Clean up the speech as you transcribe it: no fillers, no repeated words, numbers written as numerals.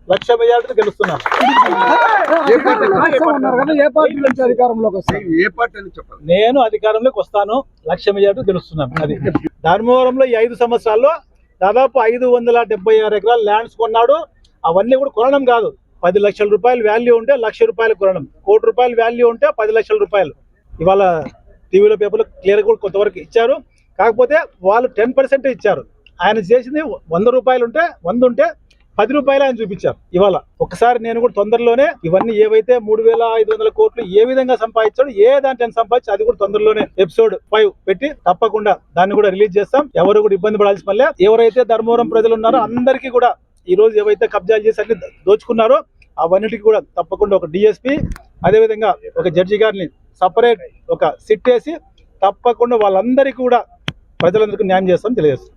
లక్ష majority గెలుస్తున్నాను. నేను అధికారంలోకి వస్తాను, లక్ష మెజార్టీ గెలుస్తున్నాను. అది ధర్మవరంలో ఈ 5 సంవత్సరాల్లో దాదాపు 576 ఎకరాలు ల్యాండ్స్ కొన్నాడు. అవన్నీ కూడా కొనడం కాదు, 10 లక్షల రూపాయలు వాల్యూ ఉంటే 1,00,000 రూపాయలు కొనడం, 1 కోటి రూపాయలు వాల్యూ ఉంటే 10 లక్షల రూపాయలు. ఇవాళ టీవీలో పేపర్లో క్లియర్ కూడా కొంతవరకు ఇచ్చారు. కాకపోతే వాళ్ళు 10% ఇచ్చారు. ఆయన చేసింది 100 రూపాయలు ఉంటే 100 ఉంటే 10 రూపాయలు ఆయన చూపించారు. ఇవాళ ఒకసారి నేను కూడా తొందరలోనే ఇవన్నీ ఏవైతే 3,500 కోట్లు ఏ విధంగా సంపాదించాడు, ఏ దాంట్లో సంపాదించి అది కూడా తొందరలోనే ఎపిసోడ్ 5 పెట్టి తప్పకుండా దాన్ని కూడా రిలీజ్ చేస్తాం. ఎవరు కూడా ఇబ్బంది పడాల్సిన పనిలే. ఎవరైతే ధర్మవరం ప్రజలు ఉన్నారో అందరికీ కూడా ఈ రోజు ఏవైతే కబ్జాలు చేసి అన్ని దోచుకున్నారో అవన్నిటికీ కూడా తప్పకుండా ఒక డిఎస్పీ, అదేవిధంగా ఒక జడ్జి గారిని సపరేట్ ఒక సిట్ వేసి తప్పకుండా వాళ్ళందరికీ కూడా ప్రజలందరికీ న్యాయం చేస్తామని తెలియజేస్తాం.